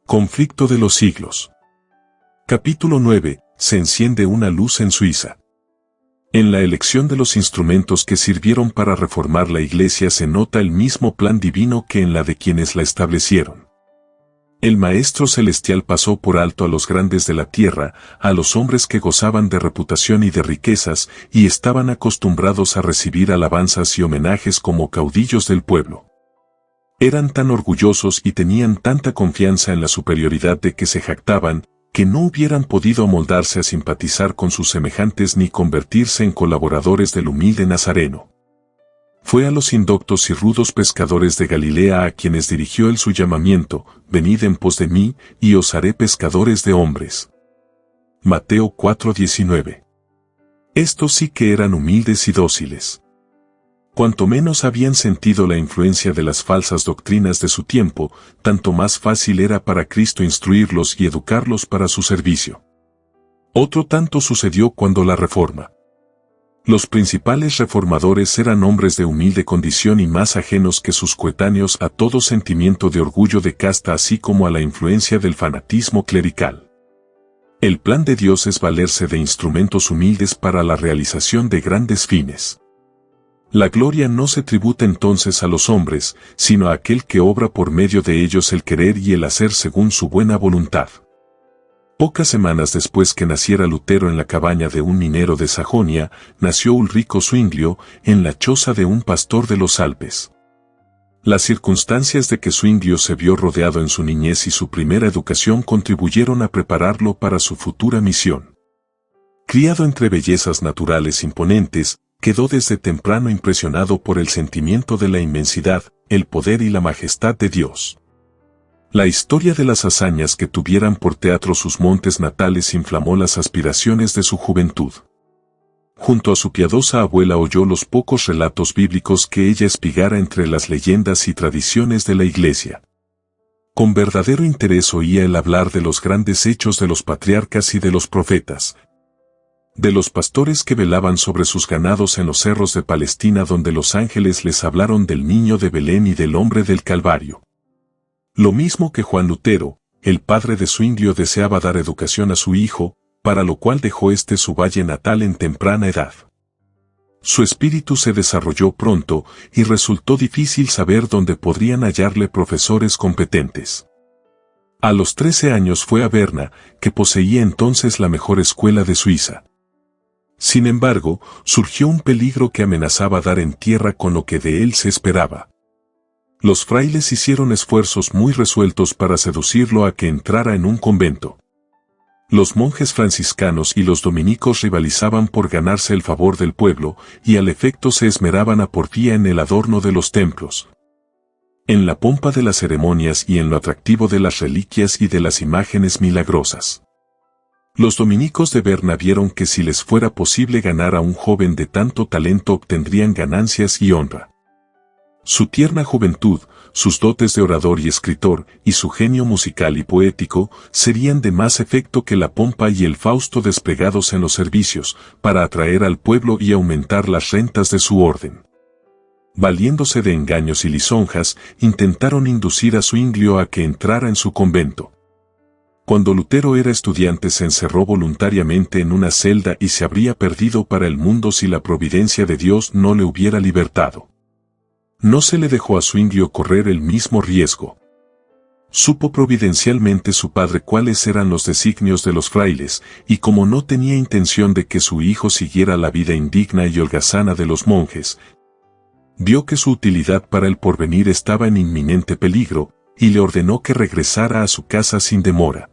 Conflicto de los siglos. Capítulo 9. Se enciende una luz en Suiza. En la elección de los instrumentos que sirvieron para reformar la Iglesia se nota el mismo plan divino que en la de quienes la establecieron. El Maestro Celestial pasó por alto a los grandes de la tierra, a los hombres que gozaban de reputación y de riquezas, y estaban acostumbrados a recibir alabanzas y homenajes como caudillos del pueblo. Eran tan orgullosos y tenían tanta confianza en la superioridad de que se jactaban, que no hubieran podido amoldarse a simpatizar con sus semejantes ni convertirse en colaboradores del humilde Nazareno. Fue a los indoctos y rudos pescadores de Galilea a quienes dirigió él su llamamiento: venid en pos de mí, y os haré pescadores de hombres. Mateo 4:19. Estos sí que eran humildes y dóciles. Cuanto menos habían sentido la influencia de las falsas doctrinas de su tiempo, tanto más fácil era para Cristo instruirlos y educarlos para su servicio. Otro tanto sucedió cuando la Reforma. Los principales reformadores eran hombres de humilde condición y más ajenos que sus coetáneos a todo sentimiento de orgullo de casta, así como a la influencia del fanatismo clerical. El plan de Dios es valerse de instrumentos humildes para la realización de grandes fines. La gloria no se tributa entonces a los hombres, sino a aquel que obra por medio de ellos el querer y el hacer según su buena voluntad. Pocas semanas después que naciera Lutero en la cabaña de un minero de Sajonia, nació Ulrico Zwinglio en la choza de un pastor de los Alpes. Las circunstancias de que Zwinglio se vio rodeado en su niñez y su primera educación contribuyeron a prepararlo para su futura misión. Criado entre bellezas naturales imponentes, quedó desde temprano impresionado por el sentimiento de la inmensidad, el poder y la majestad de Dios. La historia de las hazañas que tuvieran por teatro sus montes natales inflamó las aspiraciones de su juventud. Junto a su piadosa abuela oyó los pocos relatos bíblicos que ella espigara entre las leyendas y tradiciones de la Iglesia. Con verdadero interés oía el hablar de los grandes hechos de los patriarcas y de los profetas, de los pastores que velaban sobre sus ganados en los cerros de Palestina, donde los ángeles les hablaron del niño de Belén y del hombre del Calvario. Lo mismo que Juan Lutero, el padre de Zwinglio deseaba dar educación a su hijo, para lo cual dejó su valle natal en temprana edad. Su espíritu se desarrolló pronto y resultó difícil saber dónde podrían hallarle profesores competentes. A los 13 años fue a Berna, que poseía entonces la mejor escuela de Suiza. Sin embargo, surgió un peligro que amenazaba dar en tierra con lo que de él se esperaba. Los frailes hicieron esfuerzos muy resueltos para seducirlo a que entrara en un convento. Los monjes franciscanos y los dominicos rivalizaban por ganarse el favor del pueblo, y al efecto se esmeraban a porfía en el adorno de los templos, en la pompa de las ceremonias y en lo atractivo de las reliquias y de las imágenes milagrosas. Los dominicos de Berna vieron que si les fuera posible ganar a un joven de tanto talento obtendrían ganancias y honra. Su tierna juventud, sus dotes de orador y escritor, y su genio musical y poético, serían de más efecto que la pompa y el fausto desplegados en los servicios, para atraer al pueblo y aumentar las rentas de su orden. Valiéndose de engaños y lisonjas, intentaron inducir a Zwinglio a que entrara en su convento. Cuando Lutero era estudiante se encerró voluntariamente en una celda y se habría perdido para el mundo si la providencia de Dios no le hubiera libertado. No se le dejó a Zwinglio correr el mismo riesgo. Supo providencialmente su padre cuáles eran los designios de los frailes, y como no tenía intención de que su hijo siguiera la vida indigna y holgazana de los monjes, vio que su utilidad para el porvenir estaba en inminente peligro, y le ordenó que regresara a su casa sin demora.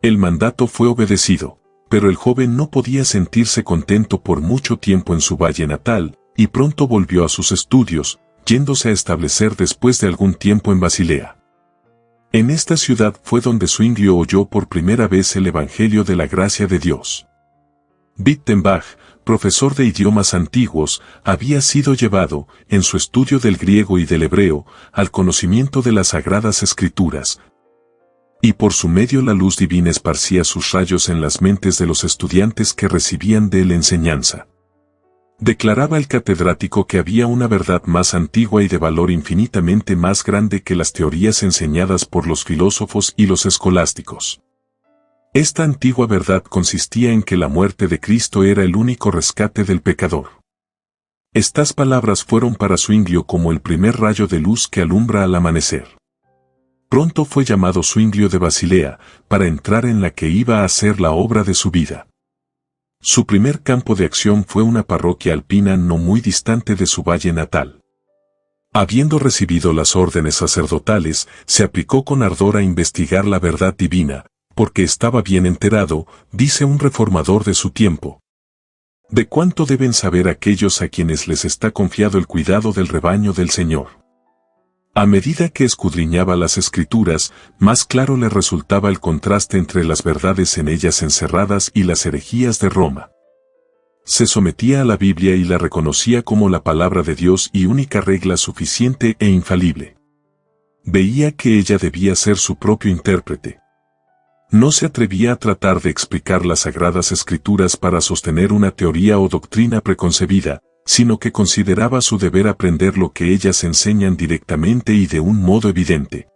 El mandato fue obedecido, pero el joven no podía sentirse contento por mucho tiempo en su valle natal, y pronto volvió a sus estudios, yéndose a establecer después de algún tiempo en Basilea. En esta ciudad fue donde Zwinglio oyó por primera vez el Evangelio de la gracia de Dios. Wittenbach, profesor de idiomas antiguos, había sido llevado, en su estudio del griego y del hebreo, al conocimiento de las sagradas escrituras, y por su medio la luz divina esparcía sus rayos en las mentes de los estudiantes que recibían de él enseñanza. Declaraba el catedrático que había una verdad más antigua y de valor infinitamente más grande que las teorías enseñadas por los filósofos y los escolásticos. Esta antigua verdad consistía en que la muerte de Cristo era el único rescate del pecador. Estas palabras fueron para Zwinglio como el primer rayo de luz que alumbra al amanecer. Pronto fue llamado Zwinglio de Basilea, para entrar en la que iba a ser la obra de su vida. Su primer campo de acción fue una parroquia alpina no muy distante de su valle natal. Habiendo recibido las órdenes sacerdotales, se aplicó con ardor a investigar la verdad divina, porque estaba bien enterado, dice un reformador de su tiempo, de cuánto deben saber aquellos a quienes les está confiado el cuidado del rebaño del Señor. A medida que escudriñaba las Escrituras, más claro le resultaba el contraste entre las verdades en ellas encerradas y las herejías de Roma. Se sometía a la Biblia y la reconocía como la palabra de Dios y única regla suficiente e infalible. Veía que ella debía ser su propio intérprete. No se atrevía a tratar de explicar las Sagradas Escrituras para sostener una teoría o doctrina preconcebida, sino que consideraba su deber aprender lo que ellas enseñan directamente y de un modo evidente.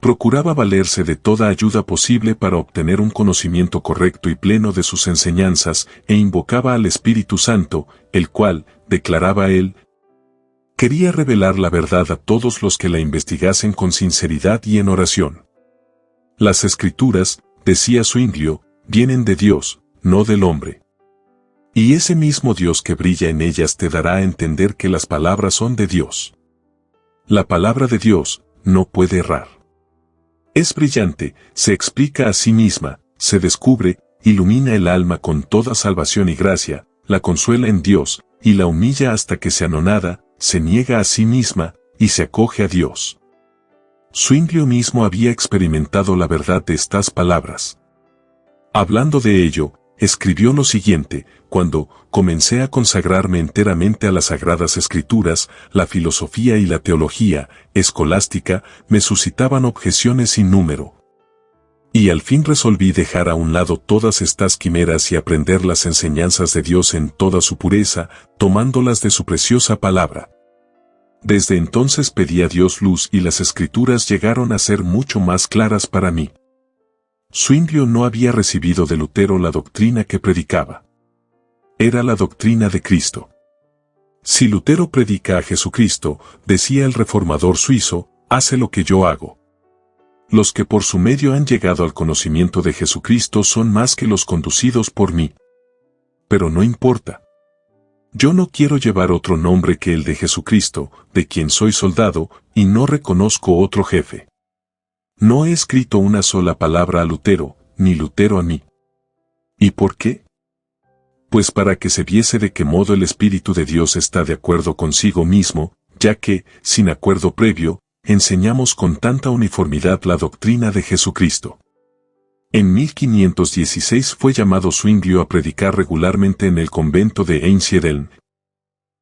Procuraba valerse de toda ayuda posible para obtener un conocimiento correcto y pleno de sus enseñanzas e invocaba al Espíritu Santo, el cual, declaraba él, quería revelar la verdad a todos los que la investigasen con sinceridad y en oración. Las Escrituras, decía Zwinglio, vienen de Dios, no del hombre. Y ese mismo Dios que brilla en ellas te dará a entender que las palabras son de Dios. La palabra de Dios no puede errar. Es brillante, se explica a sí misma, se descubre, ilumina el alma con toda salvación y gracia, la consuela en Dios, y la humilla hasta que se anonada, se niega a sí misma, y se acoge a Dios. Zwinglio mismo había experimentado la verdad de estas palabras. Hablando de ello, escribió lo siguiente: cuando comencé a consagrarme enteramente a las Sagradas Escrituras, la filosofía y la teología escolástica me suscitaban objeciones sin número. Y al fin resolví dejar a un lado todas estas quimeras y aprender las enseñanzas de Dios en toda su pureza, tomándolas de su preciosa palabra. Desde entonces pedí a Dios luz y las Escrituras llegaron a ser mucho más claras para mí. Zwinglio no había recibido de Lutero la doctrina que predicaba. Era la doctrina de Cristo. Si Lutero predica a Jesucristo, decía el reformador suizo, hace lo que yo hago. Los que por su medio han llegado al conocimiento de Jesucristo son más que los conducidos por mí. Pero no importa. Yo no quiero llevar otro nombre que el de Jesucristo, de quien soy soldado, y no reconozco otro jefe. No he escrito una sola palabra a Lutero, ni Lutero a mí. ¿Y por qué? Pues para que se viese de qué modo el Espíritu de Dios está de acuerdo consigo mismo, ya que, sin acuerdo previo, enseñamos con tanta uniformidad la doctrina de Jesucristo. En 1516 fue llamado Zwinglio a predicar regularmente en el convento de Einsiedeln,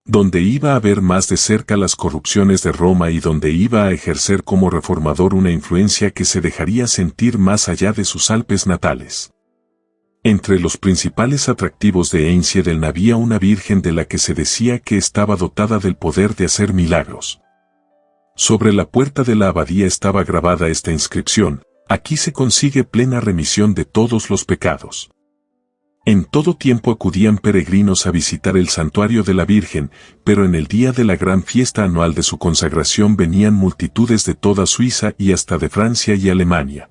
donde iba a ver más de cerca las corrupciones de Roma y donde iba a ejercer como reformador una influencia que se dejaría sentir más allá de sus Alpes natales. Entre los principales atractivos de Einsiedeln había una virgen de la que se decía que estaba dotada del poder de hacer milagros. Sobre la puerta de la abadía estaba grabada esta inscripción: aquí se consigue plena remisión de todos los pecados. En todo tiempo acudían peregrinos a visitar el santuario de la Virgen, pero en el día de la gran fiesta anual de su consagración venían multitudes de toda Suiza y hasta de Francia y Alemania.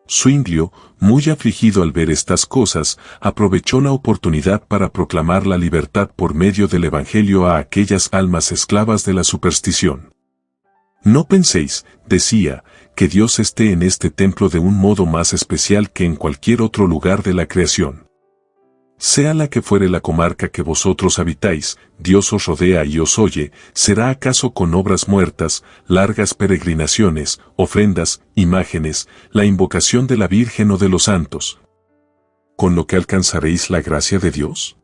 Zwinglio, muy afligido al ver estas cosas, aprovechó la oportunidad para proclamar la libertad por medio del Evangelio a aquellas almas esclavas de la superstición. No penséis, decía, que Dios esté en este templo de un modo más especial que en cualquier otro lugar de la creación. Sea la que fuere la comarca que vosotros habitáis, Dios os rodea y os oye. ¿Será acaso con obras muertas, largas peregrinaciones, ofrendas, imágenes, la invocación de la Virgen o de los santos, con lo que alcanzaréis la gracia de Dios?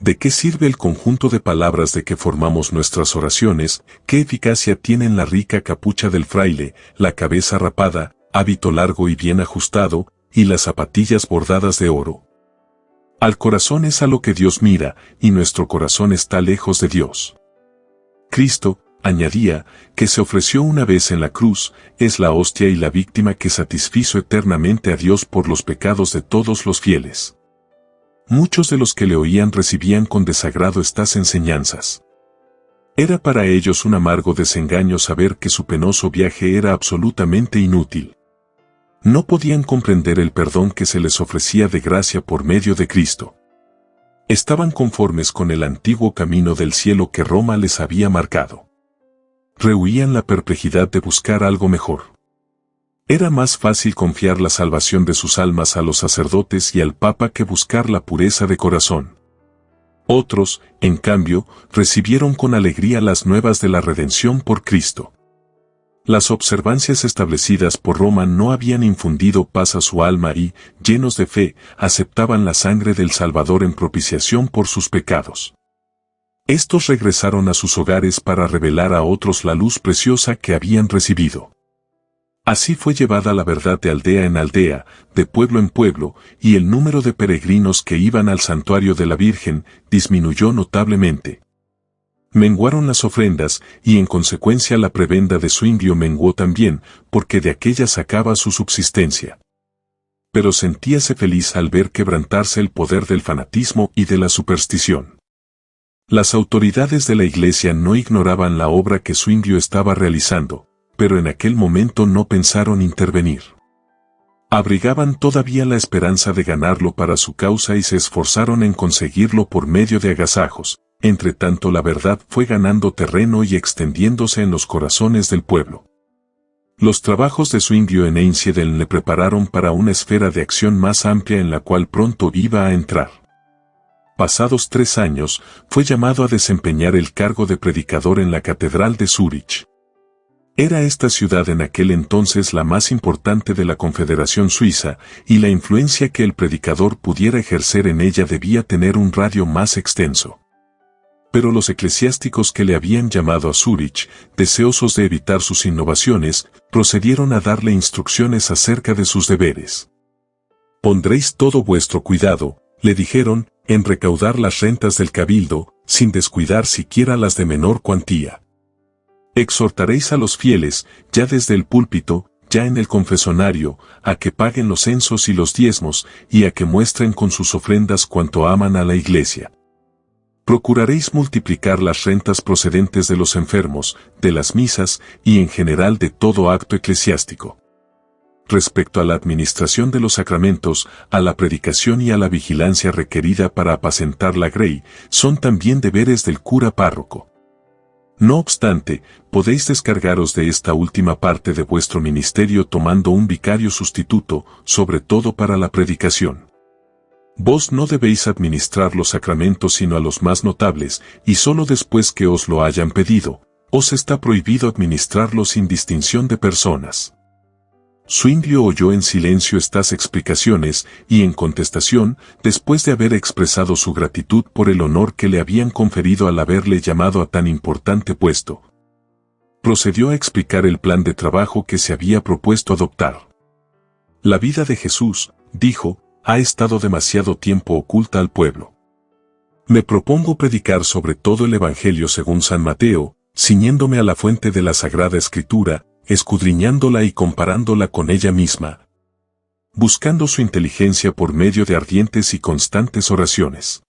¿De qué sirve el conjunto de palabras de que formamos nuestras oraciones? ¿Qué eficacia tienen la rica capucha del fraile, la cabeza rapada, hábito largo y bien ajustado, y las zapatillas bordadas de oro? Al corazón es a lo que Dios mira, y nuestro corazón está lejos de Dios. Cristo, añadía, que se ofreció una vez en la cruz, es la hostia y la víctima que satisfizo eternamente a Dios por los pecados de todos los fieles. Muchos de los que le oían recibían con desagrado estas enseñanzas. Era para ellos un amargo desengaño saber que su penoso viaje era absolutamente inútil. No podían comprender el perdón que se les ofrecía de gracia por medio de Cristo. Estaban conformes con el antiguo camino del cielo que Roma les había marcado. Rehuían la perplejidad de buscar algo mejor. Era más fácil confiar la salvación de sus almas a los sacerdotes y al Papa que buscar la pureza de corazón. Otros, en cambio, recibieron con alegría las nuevas de la redención por Cristo. Las observancias establecidas por Roma no habían infundido paz a su alma y, llenos de fe, aceptaban la sangre del Salvador en propiciación por sus pecados. Estos regresaron a sus hogares para revelar a otros la luz preciosa que habían recibido. Así fue llevada la verdad de aldea en aldea, de pueblo en pueblo, y el número de peregrinos que iban al santuario de la Virgen disminuyó notablemente. Menguaron las ofrendas, y en consecuencia la prebenda de Zwinglio menguó también, porque de aquella sacaba su subsistencia. Pero sentíase feliz al ver quebrantarse el poder del fanatismo y de la superstición. Las autoridades de la Iglesia no ignoraban la obra que Zwinglio estaba realizando, pero en aquel momento no pensaron intervenir. Abrigaban todavía la esperanza de ganarlo para su causa y se esforzaron en conseguirlo por medio de agasajos. Entre tanto la verdad fue ganando terreno y extendiéndose en los corazones del pueblo. Los trabajos de Zwinglio en Einsiedeln le prepararon para una esfera de acción más amplia en la cual pronto iba a entrar. Pasados 3 años, fue llamado a desempeñar el cargo de predicador en la Catedral de Zúrich. Era esta ciudad en aquel entonces la más importante de la Confederación Suiza, y la influencia que el predicador pudiera ejercer en ella debía tener un radio más extenso. Pero los eclesiásticos que le habían llamado a Zúrich, deseosos de evitar sus innovaciones, procedieron a darle instrucciones acerca de sus deberes. Pondréis todo vuestro cuidado, le dijeron, en recaudar las rentas del cabildo, sin descuidar siquiera las de menor cuantía. Exhortaréis a los fieles, ya desde el púlpito, ya en el confesonario, a que paguen los censos y los diezmos, y a que muestren con sus ofrendas cuánto aman a la Iglesia. Procuraréis multiplicar las rentas procedentes de los enfermos, de las misas, y en general de todo acto eclesiástico. Respecto a la administración de los sacramentos, a la predicación y a la vigilancia requerida para apacentar la grey, son también deberes del cura párroco. No obstante, podéis descargaros de esta última parte de vuestro ministerio tomando un vicario sustituto, sobre todo para la predicación. Vos no debéis administrar los sacramentos sino a los más notables, y sólo después que os lo hayan pedido, os está prohibido administrarlos sin distinción de personas. Zwinglio oyó en silencio estas explicaciones, y en contestación, después de haber expresado su gratitud por el honor que le habían conferido al haberle llamado a tan importante puesto, procedió a explicar el plan de trabajo que se había propuesto adoptar. La vida de Jesús, dijo, ha estado demasiado tiempo oculta al pueblo. Me propongo predicar sobre todo el Evangelio según San Mateo, ciñéndome a la fuente de la Sagrada Escritura, escudriñándola y comparándola con ella misma, buscando su inteligencia por medio de ardientes y constantes oraciones.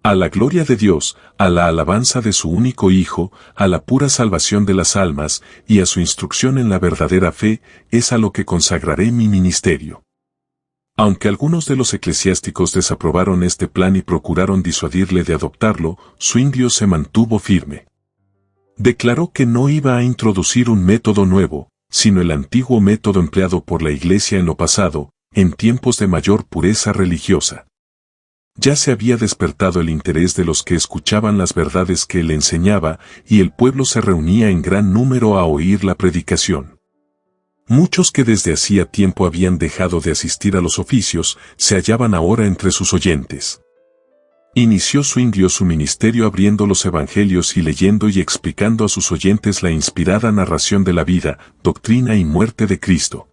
A la gloria de Dios, a la alabanza de su único Hijo, a la pura salvación de las almas, y a su instrucción en la verdadera fe, es a lo que consagraré mi ministerio. Aunque algunos de los eclesiásticos desaprobaron este plan y procuraron disuadirle de adoptarlo, Zwinglio se mantuvo firme. Declaró que no iba a introducir un método nuevo, sino el antiguo método empleado por la Iglesia en lo pasado, en tiempos de mayor pureza religiosa. Ya se había despertado el interés de los que escuchaban las verdades que él enseñaba, y el pueblo se reunía en gran número a oír la predicación. Muchos que desde hacía tiempo habían dejado de asistir a los oficios, se hallaban ahora entre sus oyentes. Inició Zwinglio su ministerio abriendo los evangelios y leyendo y explicando a sus oyentes la inspirada narración de la vida, doctrina y muerte de Cristo.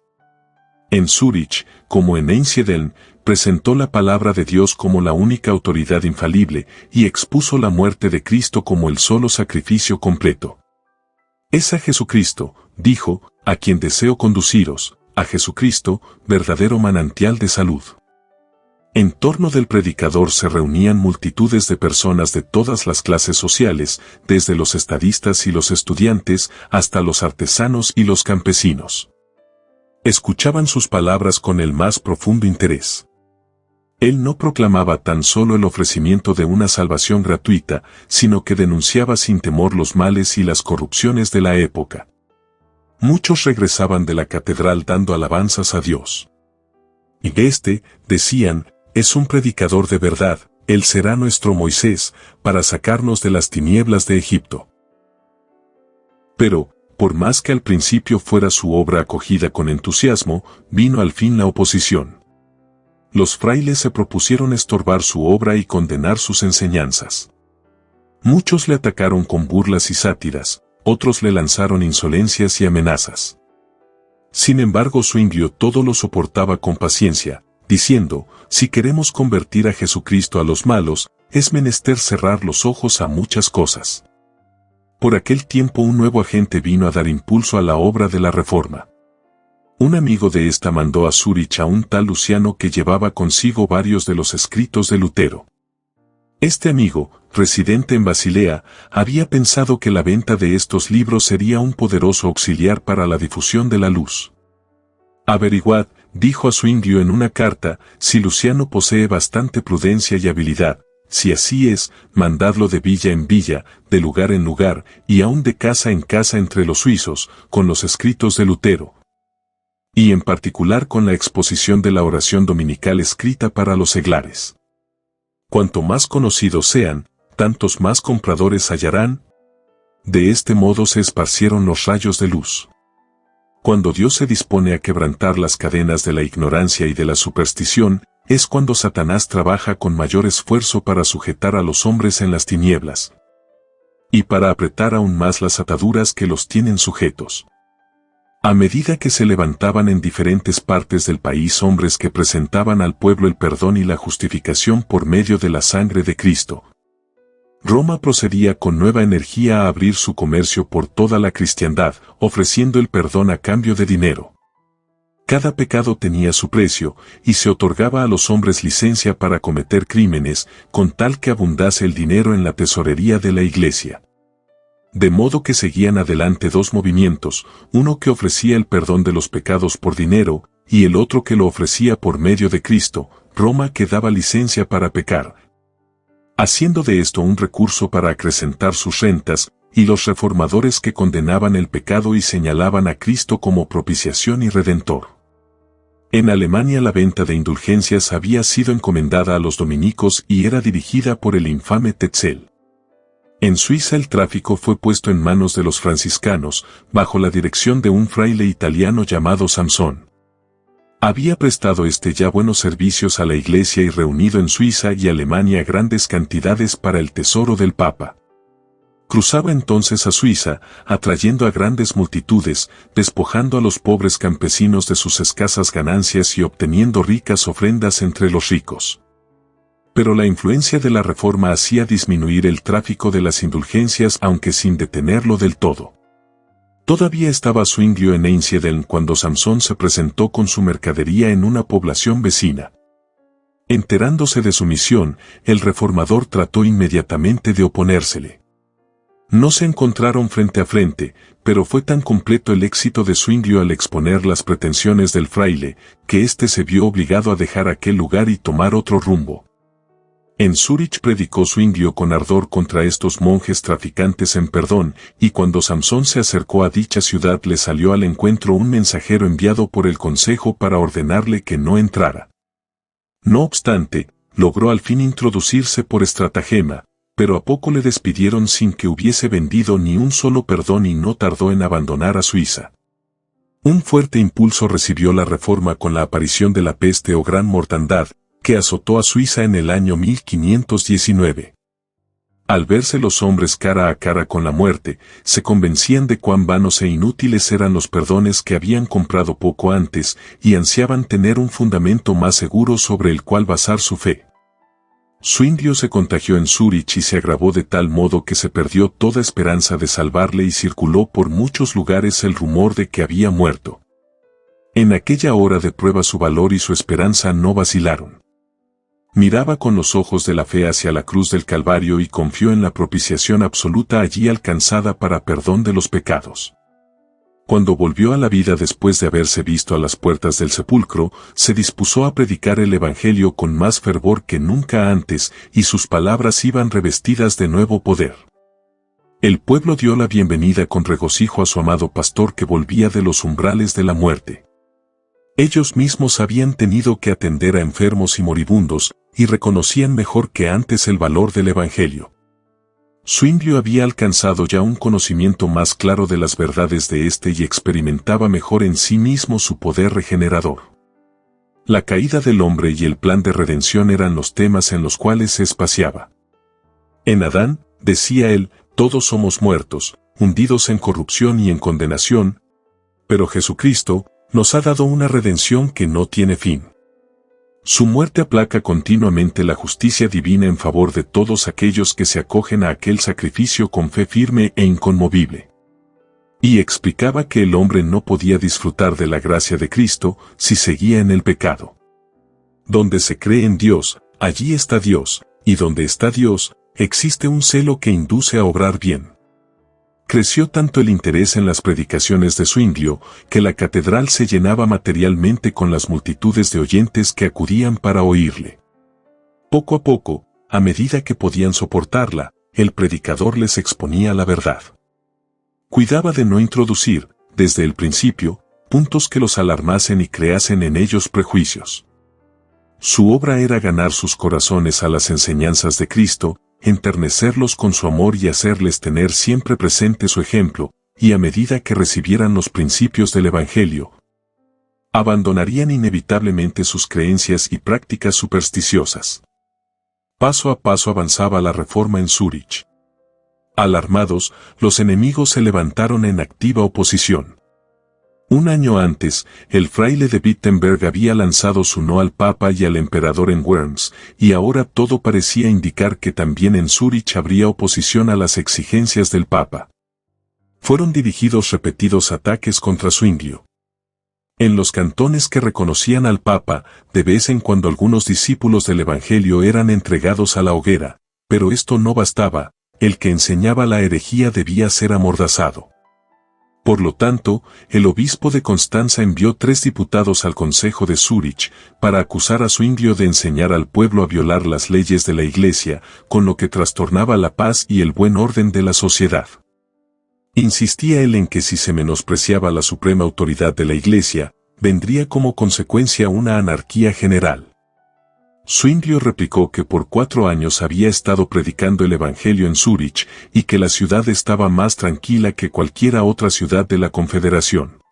En Zúrich, como en Einsiedeln, presentó la palabra de Dios como la única autoridad infalible y expuso la muerte de Cristo como el solo sacrificio completo. Es a Jesucristo, dijo, a quien deseo conduciros, a Jesucristo, verdadero manantial de salud. En torno del predicador se reunían multitudes de personas de todas las clases sociales, desde los estadistas y los estudiantes hasta los artesanos y los campesinos. Escuchaban sus palabras con el más profundo interés. Él no proclamaba tan solo el ofrecimiento de una salvación gratuita, sino que denunciaba sin temor los males y las corrupciones de la época. Muchos regresaban de la catedral dando alabanzas a Dios. Y decían, es un predicador de verdad, él será nuestro Moisés, para sacarnos de las tinieblas de Egipto. Pero, por más que al principio fuera su obra acogida con entusiasmo, vino al fin la oposición. Los frailes se propusieron estorbar su obra y condenar sus enseñanzas. Muchos le atacaron con burlas y sátiras, otros le lanzaron insolencias y amenazas. Sin embargo, Zwinglio todo lo soportaba con paciencia, diciendo, si queremos convertir a Jesucristo a los malos, es menester cerrar los ojos a muchas cosas. Por aquel tiempo un nuevo agente vino a dar impulso a la obra de la Reforma. Un amigo de esta mandó a Zúrich a un tal Luciano que llevaba consigo varios de los escritos de Lutero. Este amigo, residente en Basilea, había pensado que la venta de estos libros sería un poderoso auxiliar para la difusión de la luz. Averiguad, dijo a Zwinglio en una carta, si Luciano posee bastante prudencia y habilidad. Si así es, mandadlo de villa en villa, de lugar en lugar, y aún de casa en casa entre los suizos, con los escritos de Lutero. Y en particular con la exposición de la oración dominical escrita para los seglares. Cuanto más conocidos sean, tantos más compradores hallarán. De este modo se esparcieron los rayos de luz. Cuando Dios se dispone a quebrantar las cadenas de la ignorancia y de la superstición, es cuando Satanás trabaja con mayor esfuerzo para sujetar a los hombres en las tinieblas y para apretar aún más las ataduras que los tienen sujetos. A medida que se levantaban en diferentes partes del país hombres que presentaban al pueblo el perdón y la justificación por medio de la sangre de Cristo, Roma procedía con nueva energía a abrir su comercio por toda la cristiandad, ofreciendo el perdón a cambio de dinero. Cada pecado tenía su precio, y se otorgaba a los hombres licencia para cometer crímenes, con tal que abundase el dinero en la tesorería de la iglesia. De modo que seguían adelante dos movimientos, uno que ofrecía el perdón de los pecados por dinero, y el otro que lo ofrecía por medio de Cristo, Roma que daba licencia para pecar, haciendo de esto un recurso para acrecentar sus rentas, y los reformadores que condenaban el pecado y señalaban a Cristo como propiciación y redentor. En Alemania la venta de indulgencias había sido encomendada a los dominicos y era dirigida por el infame Tetzel. En Suiza el tráfico fue puesto en manos de los franciscanos, bajo la dirección de un fraile italiano llamado Samson. Había prestado ya buenos servicios a la Iglesia y reunido en Suiza y Alemania grandes cantidades para el tesoro del Papa. Cruzaba entonces a Suiza, atrayendo a grandes multitudes, despojando a los pobres campesinos de sus escasas ganancias y obteniendo ricas ofrendas entre los ricos. Pero la influencia de la Reforma hacía disminuir el tráfico de las indulgencias aunque sin detenerlo del todo. Todavía estaba Zwinglio en Einsiedeln cuando Samson se presentó con su mercadería en una población vecina. Enterándose de su misión, el reformador trató inmediatamente de oponérsele. No se encontraron frente a frente, pero fue tan completo el éxito de Zwinglio al exponer las pretensiones del fraile, que éste se vio obligado a dejar aquel lugar y tomar otro rumbo. En Zúrich predicó Zwinglio con ardor contra estos monjes traficantes en perdón, y cuando Samson se acercó a dicha ciudad le salió al encuentro un mensajero enviado por el consejo para ordenarle que no entrara. No obstante, logró al fin introducirse por estratagema, pero a poco le despidieron sin que hubiese vendido ni un solo perdón y no tardó en abandonar a Suiza. Un fuerte impulso recibió la Reforma con la aparición de la peste o gran mortandad, que azotó a Suiza en el año 1519. Al verse los hombres cara a cara con la muerte, se convencían de cuán vanos e inútiles eran los perdones que habían comprado poco antes y ansiaban tener un fundamento más seguro sobre el cual basar su fe. Zwinglio se contagió en Zúrich y se agravó de tal modo que se perdió toda esperanza de salvarle y circuló por muchos lugares el rumor de que había muerto. En aquella hora de prueba su valor y su esperanza no vacilaron. Miraba con los ojos de la fe hacia la cruz del Calvario y confió en la propiciación absoluta allí alcanzada para perdón de los pecados. Cuando volvió a la vida después de haberse visto a las puertas del sepulcro, se dispuso a predicar el Evangelio con más fervor que nunca antes, y sus palabras iban revestidas de nuevo poder. El pueblo dio la bienvenida con regocijo a su amado pastor que volvía de los umbrales de la muerte. Ellos mismos habían tenido que atender a enfermos y moribundos, y reconocían mejor que antes el valor del Evangelio. Zwinglio había alcanzado ya un conocimiento más claro de las verdades de éste y experimentaba mejor en sí mismo su poder regenerador. La caída del hombre y el plan de redención eran los temas en los cuales se espaciaba. En Adán, decía él, todos somos muertos, hundidos en corrupción y en condenación, pero Jesucristo nos ha dado una redención que no tiene fin. Su muerte aplaca continuamente la justicia divina en favor de todos aquellos que se acogen a aquel sacrificio con fe firme e inconmovible. Y explicaba que el hombre no podía disfrutar de la gracia de Cristo si seguía en el pecado. Donde se cree en Dios, allí está Dios, y donde está Dios, existe un celo que induce a obrar bien. Creció tanto el interés en las predicaciones de Zwinglio, que la catedral se llenaba materialmente con las multitudes de oyentes que acudían para oírle. Poco a poco, a medida que podían soportarla, el predicador les exponía la verdad. Cuidaba de no introducir, desde el principio, puntos que los alarmasen y creasen en ellos prejuicios. Su obra era ganar sus corazones a las enseñanzas de Cristo, enternecerlos con su amor y hacerles tener siempre presente su ejemplo, y a medida que recibieran los principios del Evangelio, abandonarían inevitablemente sus creencias y prácticas supersticiosas. Paso a paso avanzaba la reforma en Zúrich. Alarmados, los enemigos se levantaron en activa oposición. Un año antes, el fraile de Wittenberg había lanzado su no al Papa y al emperador en Worms, y ahora todo parecía indicar que también en Zúrich habría oposición a las exigencias del Papa. Fueron dirigidos repetidos ataques contra Zwinglio. En los cantones que reconocían al Papa, de vez en cuando algunos discípulos del Evangelio eran entregados a la hoguera, pero esto no bastaba, el que enseñaba la herejía debía ser amordazado. Por lo tanto, el obispo de Constanza envió 3 diputados al Consejo de Zúrich para acusar a Zwinglio de enseñar al pueblo a violar las leyes de la Iglesia, con lo que trastornaba la paz y el buen orden de la sociedad. Insistía él en que si se menospreciaba la suprema autoridad de la Iglesia, vendría como consecuencia una anarquía general. Zwinglio replicó que por 4 años había estado predicando el Evangelio en Zúrich y que la ciudad estaba más tranquila que cualquiera otra ciudad de la Confederación.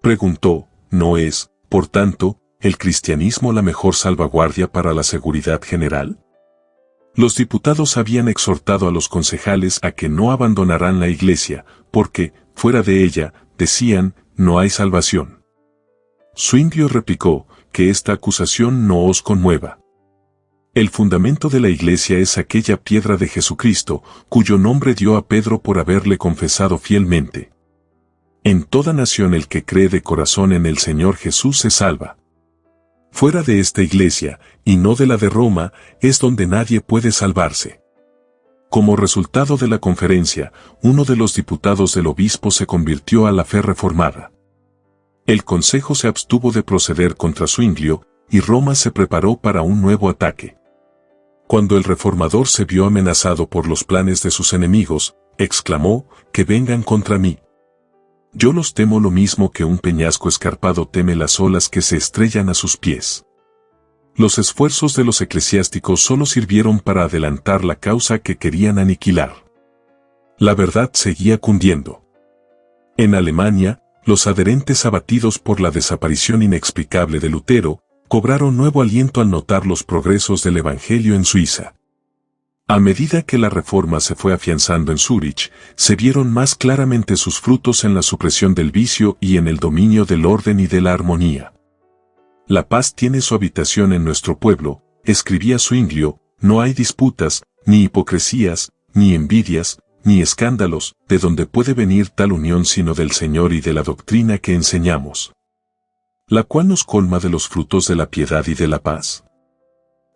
Preguntó, ¿no es, por tanto, el cristianismo la mejor salvaguardia para la seguridad general? Los diputados habían exhortado a los concejales a que no abandonaran la Iglesia, porque, fuera de ella, decían, no hay salvación. Zwinglio replicó, que esta acusación no os conmueva. El fundamento de la Iglesia es aquella piedra de Jesucristo, cuyo nombre dio a Pedro por haberle confesado fielmente. En toda nación el que cree de corazón en el Señor Jesús se salva. Fuera de esta Iglesia, y no de la de Roma, es donde nadie puede salvarse. Como resultado de la conferencia, uno de los diputados del obispo se convirtió a la fe reformada. El consejo se abstuvo de proceder contra Zwinglio, y Roma se preparó para un nuevo ataque. Cuando el reformador se vio amenazado por los planes de sus enemigos, exclamó, que vengan contra mí. Yo los temo lo mismo que un peñasco escarpado teme las olas que se estrellan a sus pies. Los esfuerzos de los eclesiásticos solo sirvieron para adelantar la causa que querían aniquilar. La verdad seguía cundiendo. En Alemania, los adherentes abatidos por la desaparición inexplicable de Lutero, cobraron nuevo aliento al notar los progresos del Evangelio en Suiza. A medida que la reforma se fue afianzando en Zúrich, se vieron más claramente sus frutos en la supresión del vicio y en el dominio del orden y de la armonía. La paz tiene su habitación en nuestro pueblo, escribía Zwinglio, no hay disputas, ni hipocresías, ni envidias, ni escándalos, de donde puede venir tal unión sino del Señor y de la doctrina que enseñamos, la cual nos colma de los frutos de la piedad y de la paz.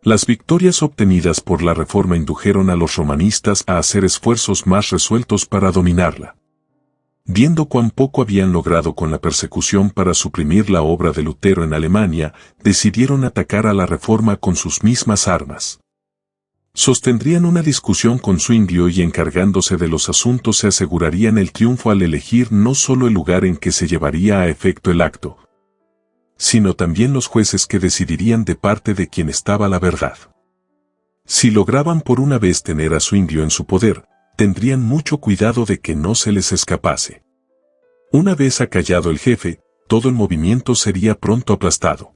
Las victorias obtenidas por la Reforma indujeron a los romanistas a hacer esfuerzos más resueltos para dominarla. Viendo cuán poco habían logrado con la persecución para suprimir la obra de Lutero en Alemania, decidieron atacar a la Reforma con sus mismas armas. Sostendrían una discusión con Zwinglio y encargándose de los asuntos se asegurarían el triunfo al elegir no solo el lugar en que se llevaría a efecto el acto, sino también los jueces que decidirían de parte de quien estaba la verdad. Si lograban por una vez tener a Zwinglio en su poder, tendrían mucho cuidado de que no se les escapase. Una vez acallado el jefe, todo el movimiento sería pronto aplastado.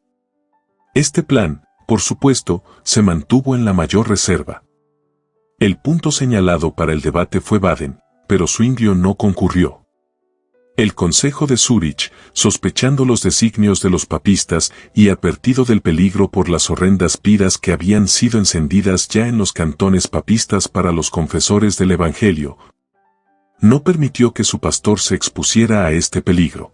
Este plan, por supuesto, se mantuvo en la mayor reserva. El punto señalado para el debate fue Baden, pero Zwinglio no concurrió. El Consejo de Zúrich, sospechando los designios de los papistas y advertido del peligro por las horrendas piras que habían sido encendidas ya en los cantones papistas para los confesores del Evangelio, no permitió que su pastor se expusiera a este peligro.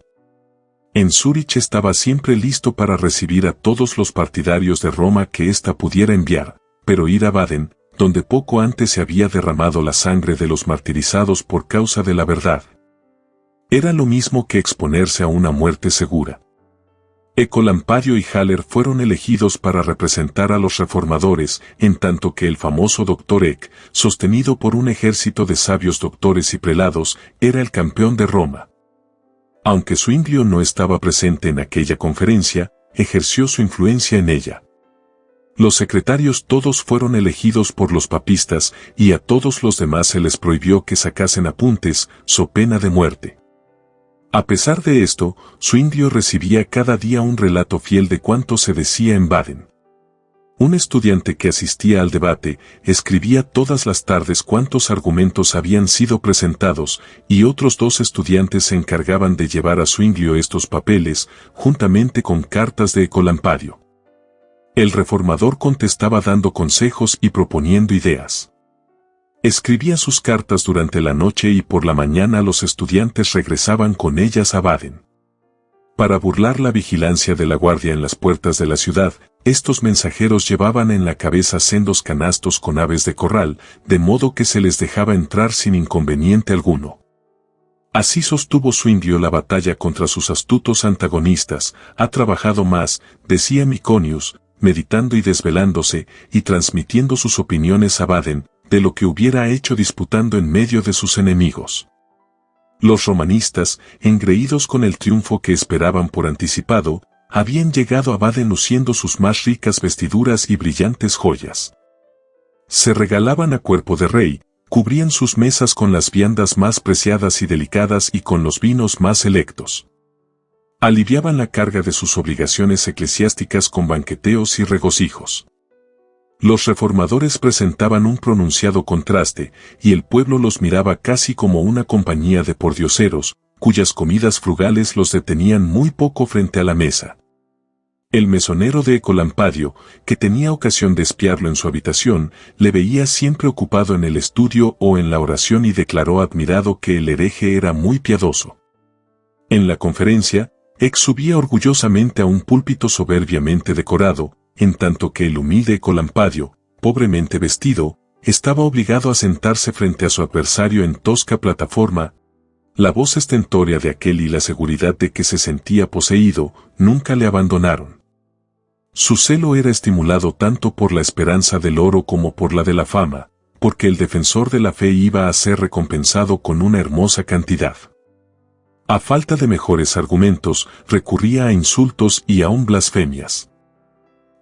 En Zúrich estaba siempre listo para recibir a todos los partidarios de Roma que ésta pudiera enviar, pero ir a Baden, donde poco antes se había derramado la sangre de los martirizados por causa de la verdad, era lo mismo que exponerse a una muerte segura. Ecolampario y Haller fueron elegidos para representar a los reformadores, en tanto que el famoso Dr. Eck, sostenido por un ejército de sabios doctores y prelados, era el campeón de Roma. Aunque Zwinglio no estaba presente en aquella conferencia, ejerció su influencia en ella. Los secretarios todos fueron elegidos por los papistas y a todos los demás se les prohibió que sacasen apuntes, so pena de muerte. A pesar de esto, Zwinglio recibía cada día un relato fiel de cuanto se decía en Baden. Un estudiante que asistía al debate escribía todas las tardes cuántos argumentos habían sido presentados y otros 2 estudiantes se encargaban de llevar a Zwinglio estos papeles, juntamente con cartas de Ecolampario. El reformador contestaba dando consejos y proponiendo ideas. Escribía sus cartas durante la noche y por la mañana los estudiantes regresaban con ellas a Baden. Para burlar la vigilancia de la guardia en las puertas de la ciudad, estos mensajeros llevaban en la cabeza sendos canastos con aves de corral, de modo que se les dejaba entrar sin inconveniente alguno. Así sostuvo Zwinglio la batalla contra sus astutos antagonistas. Ha trabajado más, decía Miconius, meditando y desvelándose, y transmitiendo sus opiniones a Baden, de lo que hubiera hecho disputando en medio de sus enemigos. Los romanistas, engreídos con el triunfo que esperaban por anticipado, habían llegado a Baden luciendo sus más ricas vestiduras y brillantes joyas. Se regalaban a cuerpo de rey, cubrían sus mesas con las viandas más preciadas y delicadas y con los vinos más selectos. Aliviaban la carga de sus obligaciones eclesiásticas con banqueteos y regocijos. Los reformadores presentaban un pronunciado contraste, y el pueblo los miraba casi como una compañía de pordioseros, cuyas comidas frugales los detenían muy poco frente a la mesa. El mesonero de Ecolampario, que tenía ocasión de espiarlo en su habitación, le veía siempre ocupado en el estudio o en la oración y declaró admirado que el hereje era muy piadoso. En la conferencia, Eck subía orgullosamente a un púlpito soberbiamente decorado, en tanto que el humilde Ecolampario, pobremente vestido, estaba obligado a sentarse frente a su adversario en tosca plataforma. La voz estentórea de aquel y la seguridad de que se sentía poseído, nunca le abandonaron. Su celo era estimulado tanto por la esperanza del oro como por la de la fama, porque el defensor de la fe iba a ser recompensado con una hermosa cantidad. A falta de mejores argumentos, recurría a insultos y aun blasfemias.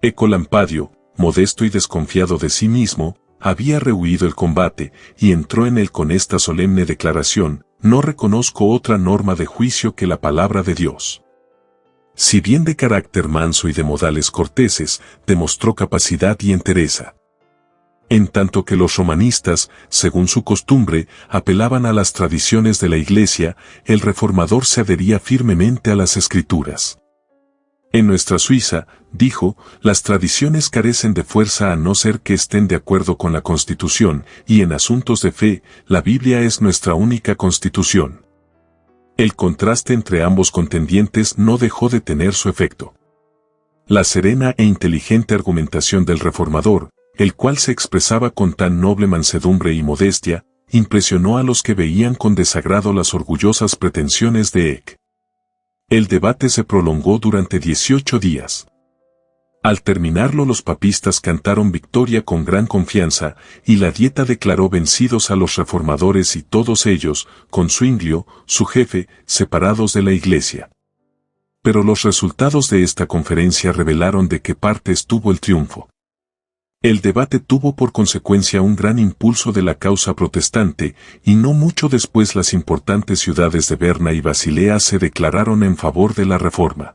Ecolampario, modesto y desconfiado de sí mismo, había rehuido el combate, y entró en él con esta solemne declaración: no reconozco otra norma de juicio que la palabra de Dios. Si bien de carácter manso y de modales corteses, demostró capacidad y entereza. En tanto que los romanistas, según su costumbre, apelaban a las tradiciones de la Iglesia, el reformador se adhería firmemente a las Escrituras. En nuestra Suiza, dijo, las tradiciones carecen de fuerza a no ser que estén de acuerdo con la Constitución, y en asuntos de fe, la Biblia es nuestra única Constitución. El contraste entre ambos contendientes no dejó de tener su efecto. La serena e inteligente argumentación del reformador, el cual se expresaba con tan noble mansedumbre y modestia, impresionó a los que veían con desagrado las orgullosas pretensiones de Eck. El debate se prolongó durante 18 días. Al terminarlo los papistas cantaron victoria con gran confianza, y la Dieta declaró vencidos a los reformadores y todos ellos, con Zwinglio, su jefe, separados de la Iglesia. Pero los resultados de esta conferencia revelaron de qué parte estuvo el triunfo. El debate tuvo por consecuencia un gran impulso de la causa protestante, y no mucho después las importantes ciudades de Berna y Basilea se declararon en favor de la reforma.